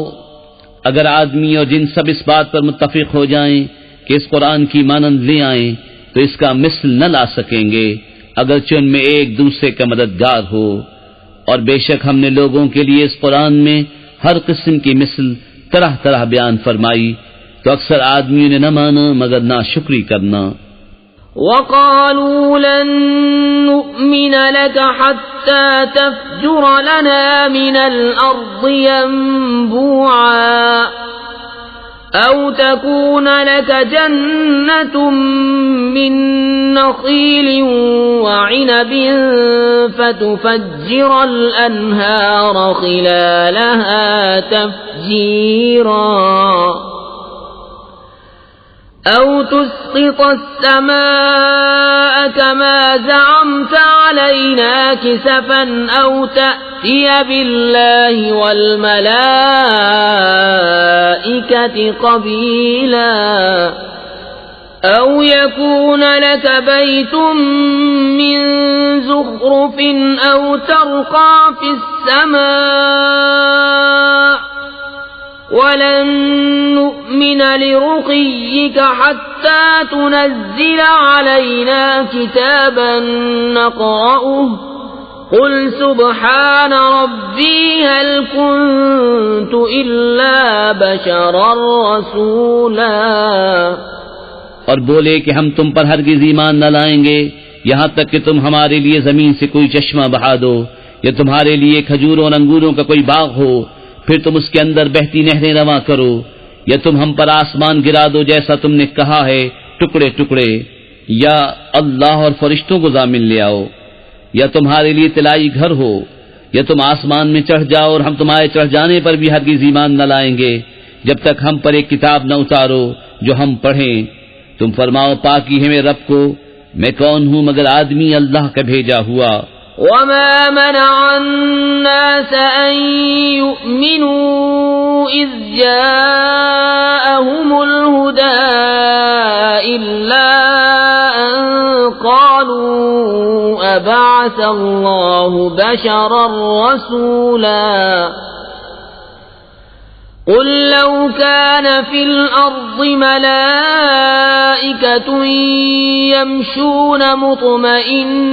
اگر آدمی اور جن سب اس بات پر متفق ہو جائیں کہ اس قرآن کی مانند لے آئیں تو اس کا مثل نہ لا سکیں گے، اگرچہ ان میں ایک دوسرے کا مددگار ہو، اور بے شک ہم نے لوگوں کے لیے اس قرآن میں ہر قسم کی مثل طرح طرح بیان فرمائی، تو اکثر آدمیوں نے نہ مانا مگر ناشکری کرنا۔ وَقَالُوا لَن نُّؤْمِنَ لَكَ حَتَّىٰ تَفْجُرَ لَنَا مِنَ الْأَرْضِ يَنبُوعًا أَوْ تَكُونَ لَكَ جَنَّةٌ مِّن نَّخِيلٍ وَعِنَبٍ فَتُفَجِّرَ الْأَنْهَارَ خِلَالَهَا تَفْجِيرًا أَوْ تُسْقِطَ السَّمَاءَ كَمَا زَعَمْتَ عَلَيْنَا كِسَفًا أَوْ تَأْتِيَ بِاللَّهِ وَالْمَلَائِكَةِ قَبِيلًا أَوْ يَكُونَ لَكَ بَيْتٌ مِّن زُخْرُفٍ أَوْ تَرْقَىٰ فِي السَّمَاءِ وَلَن نُّؤْمِنَ لِرُقِيِّكَ حَتَّىٰ تُنَزِّلَ عَلَيْنَا كِتَابًا نَّقْرَؤُهُ قُلْ سُبْحَانَ رَبِّي هَلْ كُنتُ إِلَّا بَشَرًا رَّسُولًا۔ اور بولے کہ ہم تم پر ہرگز ایمان نہ لائیں گے یہاں تک کہ تم ہمارے لیے زمین سے کوئی چشمہ بہا دو، یا تمہارے لیے کھجوروں اور انگوروں کا کوئی باغ ہو، پھر تم اس کے اندر بہتی نہریں رواں کرو، یا تم ہم پر آسمان گرا دو جیسا تم نے کہا ہے ٹکڑے ٹکڑے، یا اللہ اور فرشتوں کو ضامن لے آؤ، یا تمہارے لیے طلائی گھر ہو، یا تم آسمان میں چڑھ جاؤ، اور ہم تمہارے چڑھ جانے پر بھی ہرگز ایمان نہ لائیں گے جب تک ہم پر ایک کتاب نہ اتارو جو ہم پڑھیں۔ تم فرماؤ پاکی ہے میرے رب کو، میں کون ہوں مگر آدمی اللہ کا بھیجا ہوا۔ وَمَا مَنَعَ النَّاسَ أَن يُؤْمِنُوا إِذْ جَاءَهُمُ الْهُدَىٰ إِلَّا أَن قَالُوا أَبَعَثَ اللَّهُ بَشَرًا رَّسُولًا قُل لَّوْ كَانَ فِي الْأَرْضِ مَلَائِكَةٌ يَمْشُونَ مُطْمَئِنِّينَ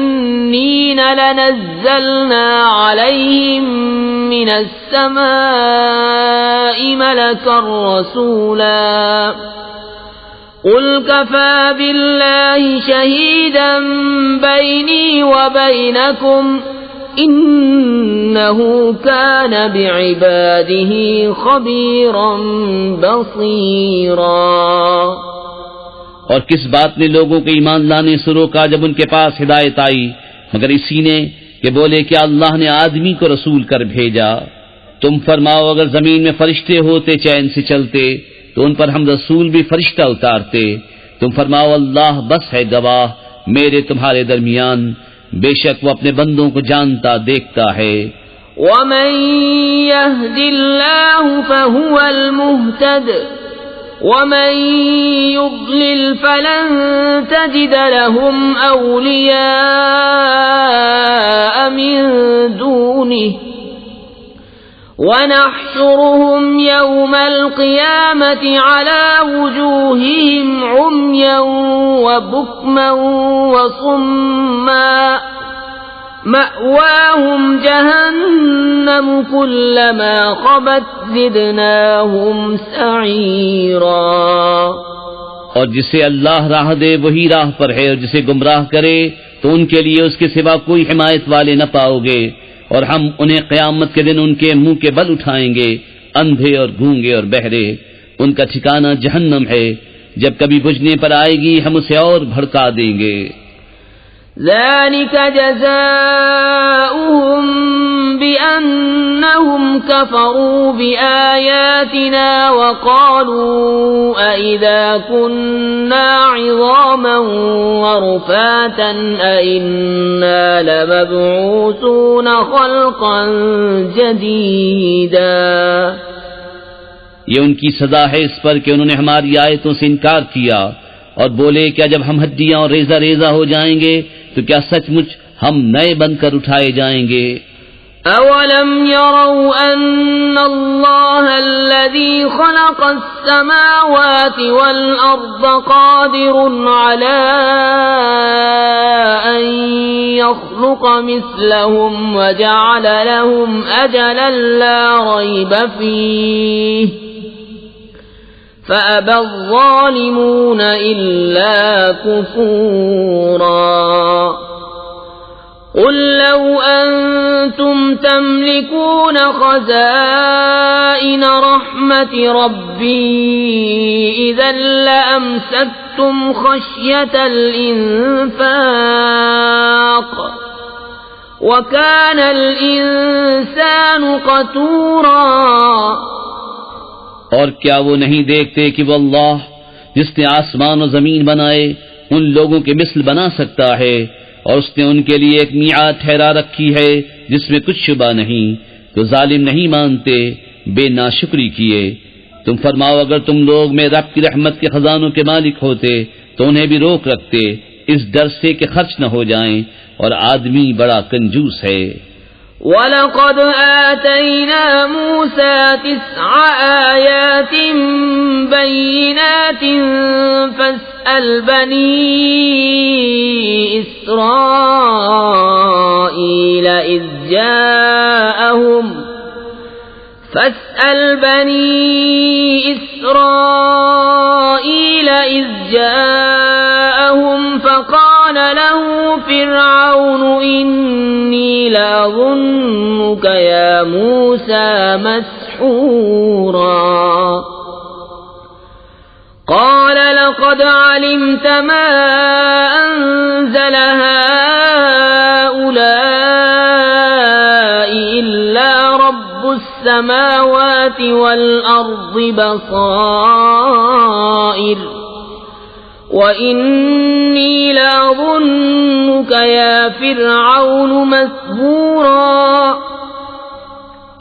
لَنَزَّلْنَا عَلَيْهِم مِّنَ السَّمَاءِ مَلَكًا رَّسُولًا قُلْ كَفَىٰ بِاللَّهِ شَهِيدًا بَيْنِي وَبَيْنَكُمْ إِنَّهُ كَانَ بِعِبَادِهِ خَبِيرًا بَصِيرًا۔ اور کس بات نے لوگوں کے ایمان لانے سے روکا جب ان کے پاس ہدایت آئی مگر اسی نے کہ بولے کہ اللہ نے آدمی کو رسول کر بھیجا۔ تم فرماؤ اگر زمین میں فرشتے ہوتے چین سے چلتے تو ان پر ہم رسول بھی فرشتہ اتارتے. تم فرماؤ اللہ بس ہے گواہ میرے تمہارے درمیان، بے شک وہ اپنے بندوں کو جانتا دیکھتا ہے. ومن يهد الله فهو المهتد ومن يضلل فلن تجد لهم أولياء من دونه ونحشرهم يوم القيامة على وجوههم عميا وبكما وصما مأواهم جهنم كلما خبت زدناهم سعيرا. اور جسے اللہ راہ دے وہی راہ پر ہے، اور جسے گمراہ کرے تو ان کے لیے اس کے سوا کوئی حمایت والے نہ پاؤ گے، اور ہم انہیں قیامت کے دن ان کے منہ کے بل اٹھائیں گے، اندھے اور گونگے اور بہرے. ان کا ٹھکانہ جہنم ہے، جب کبھی بجھنے پر آئے گی ہم اسے اور بھڑکا دیں گے. ذلك جزاؤهم بأنهم كفروا بآياتنا وقالوا أئذا كنا عظاما ورفاتا أئنا لمبعوثون خلقا جديدا. یہ ان کی سزا ہے اس پر کہ انہوں نے ہماری آیتوں سے انکار کیا اور بولے کیا جب ہم ہڈیاں اور ریزہ ریزہ ہو جائیں گے تو کیا سچ مچ ہم نئے بن کر اٹھائے جائیں گے. اولم يروا ان اللہ الذي خلق السماوات والارض قادر على ان يخلق مثلهم وجعل لهم اجلا لا ريب فيه فأبى الظالمون إلا كفورا. قل لو أنتم تملكون خزائن رحمة ربي إذا لأمسكتم خشية الإنفاق وكان الإنسان قتورا. اور کیا وہ نہیں دیکھتے کہ وہ اللہ جس نے آسمان و زمین بنائے ان لوگوں کے مثل بنا سکتا ہے، اور اس نے ان کے لیے ایک میعاد ٹھہرا رکھی ہے جس میں کچھ شبہ نہیں، تو ظالم نہیں مانتے، بے ناشکری کیے. تم فرماؤ اگر تم لوگ میں رب کی رحمت کے خزانوں کے مالک ہوتے تو انہیں بھی روک رکھتے اس ڈر سے کہ خرچ نہ ہو جائیں، اور آدمی بڑا کنجوس ہے. وَلَقَدْ آتَيْنَا مُوسَى 9 آيَاتٍ بَيِّنَاتٍ فَاسْأَلْ بَنِي إِسْرَائِيلَ إِذْ جَاءَهُمْ فَقَالَ لَهُ فِرْعَوْنُ إِنِّي لَأَظُنُّكَ يَا مُوسَى مَسْحُورًا. قَالَ لَقَدْ عَلِمْتَ مَا أَنزَلَ هَؤُلَاءِ إِلَّا رَبُّ السَّمَاوَاتِ وَالْأَرْضِ بَصَائِرَ وَإِنِّي لَأَظُنُّكَ يَا فِرْعَوْنُ مَثْبُورًا.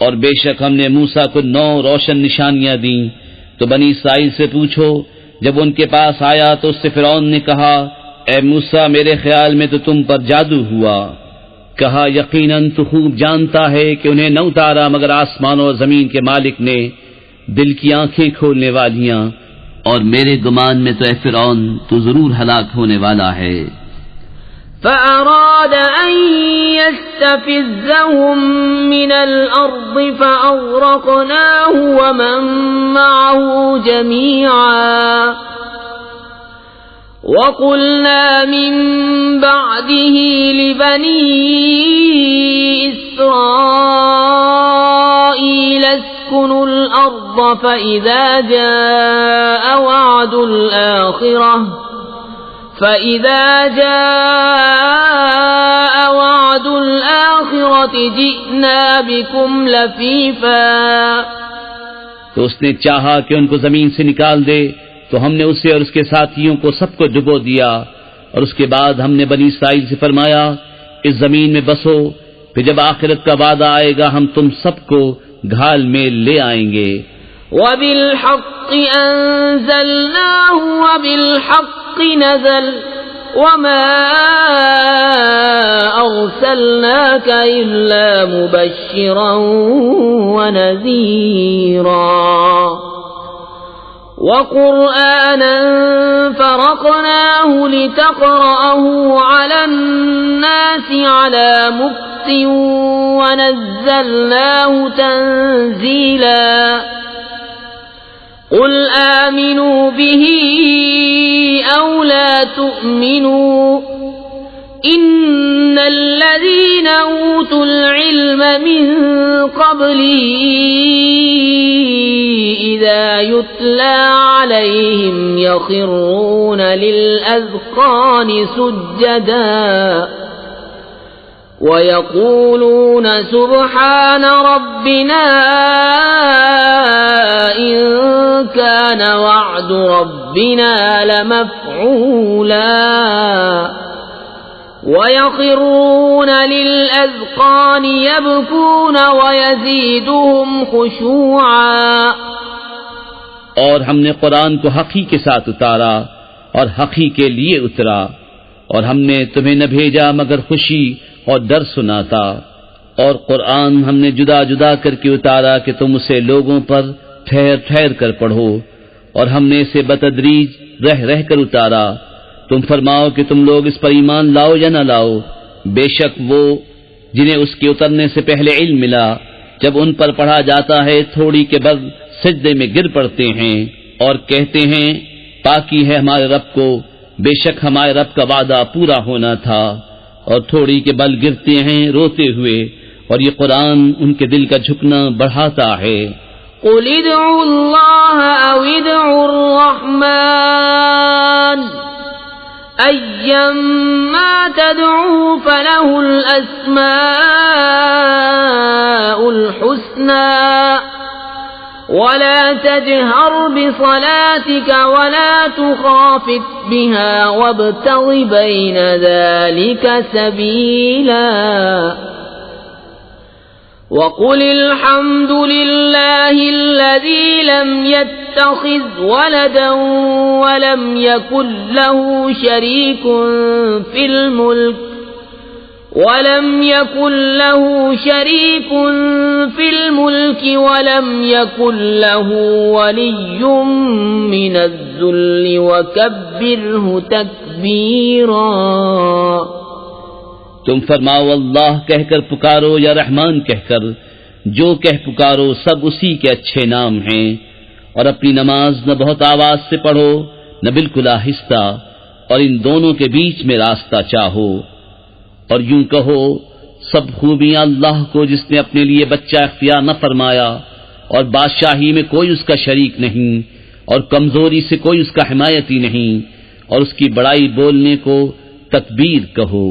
اور بے شک ہم نے موسیٰ کو 9 روشن نشانیاں دیں. تو بنی اسرائیل سے پوچھو، جب ان کے پاس آیا تو اس سے فرعون نے کہا اے موسیٰ میرے خیال میں تو تم پر جادو ہوا. کہا یقیناً تو خوب جانتا ہے کہ انہیں نہ اتارا مگر آسمان اور زمین کے مالک نے، دل کی آنکھیں کھولنے والیاں، اور میرے گمان میں تو اے فرعون تو ضرور ہلاک ہونے والا ہے. فأراد أن يستفزهم من الأرض فأغرقناه ومن معه جميعا. وقلنا من بعده لبني إسرائيل اسكنوا الأرض فإذا جاء وعد الآخرة جئنا بكم لفيفا تو اس نے چاہا کہ ان کو زمین سے نکال دے تو ہم نے اسے اور اس کے ساتھیوں کو سب کو ڈبو دیا، اور اس کے بعد ہم نے بنی اسرائیل سے فرمایا اس زمین میں بسو، پھر جب آخرت کا وعدہ آئے گا ہم تم سب کو گھال میں لے آئیں گے۔ وَبِالْحَقِّ أَنزَلْنَاهُ وَبِالْحَقِّ نَزَلَ وَمَا أَرْسَلْنَاكَ إِلَّا مُبَشِّرًا وَنَذِيرًا وَقُرْآنًا فَرَقْنَاهُ لِتَقْرَأَهُ عَلَى النَّاسِ عَلَى مُكْثٍ وَنَزَّلْنَاهُ تَنزِيلًا قُلْ آمِنُوا بِهِ أَوْ لَا تُؤْمِنُوا إِنَّ الَّذِينَ أُوتُوا الْعِلْمَ مِنْ قَبْلِهِ إِذَا يُتْلَى عَلَيْهِمْ يَخِرُّونَ لِلْأَذْقَانِ سُجَّدًا وَيَقُولُونَ سُبْحَانَ رَبِّنَا إِن كَانَ وَعْدُ رَبِّنَا لَمَفْعُولًا وَيَخِرُّونَ لِلْأَذْقَانِ يَبْكُونَ وَيَزِيدُهُمْ خُشُوعًا۔ اور ہم نے قرآن کو حقی کے ساتھ اتارا اور حقی کے لیے اترا، اور ہم نے تمہیں نہ بھیجا مگر خوشی اور ڈر سناتا، اور قرآن ہم نے جدا جدا کر کے اتارا کہ تم اسے لوگوں پر ٹھہر ٹھہر کر پڑھو، اور ہم نے اسے بتدریج رہ رہ کر اتارا۔ تم فرماؤ کہ تم لوگ اس پر ایمان لاؤ یا نہ لاؤ، بے شک وہ جنہیں اس کے اترنے سے پہلے علم ملا جب ان پر پڑھا جاتا ہے تھوڑی کے بعد سجدے میں گر پڑتے ہیں اور کہتے ہیں پاکی ہے ہمارے رب کو، بے شک ہمارے رب کا وعدہ پورا ہونا تھا، اور تھوڑی کے بل گرتے ہیں روتے ہوئے، اور یہ قرآن ان کے دل کا جھکنا بڑھاتا ہے۔ قُلِ ادْعُوا اللَّهَ أَوِ ادْعُوا الرَّحْمَٰنَ أَيًّمَّا تَدْعُوا فَلَهُ الْأَسْمَاءُ الْحُسْنَىٰ وَلَا تَجْهَرْ بِصَلَاتِكَ وَلَا تُخَافِتْ بِهَا وَابْتَغِ بَيْنَ ذَلِكَ سَبِيلًا وَقُلِ الْحَمْدُ لِلَّهِ الَّذِي لَمْ يَتَّخِذْ وَلَدًا وَلَمْ يَكُنْ لَهُ شَرِيكٌ فِي الْمُلْكِ وَلَمْ يَكُنْ لَهُ وَلِيٌّ مِّنَ الذُّلِّ وَكَبِّرْهُ تَكْبِيرًا۔ تم فرماؤ اللہ کہہ کر پکارو یا رحمان کہہ کر، جو کہہ پکارو سب اسی کے اچھے نام ہیں، اور اپنی نماز نہ بہت آواز سے پڑھو نہ بالکل آہستہ، اور ان دونوں کے بیچ میں راستہ چاہو، اور یوں کہو سب خوبیاں اللہ کو جس نے اپنے لیے بچہ اختیار نہ فرمایا، اور بادشاہی میں کوئی اس کا شریک نہیں، اور کمزوری سے کوئی اس کا حمایتی نہیں، اور اس کی بڑائی بولنے کو تکبیر کہو۔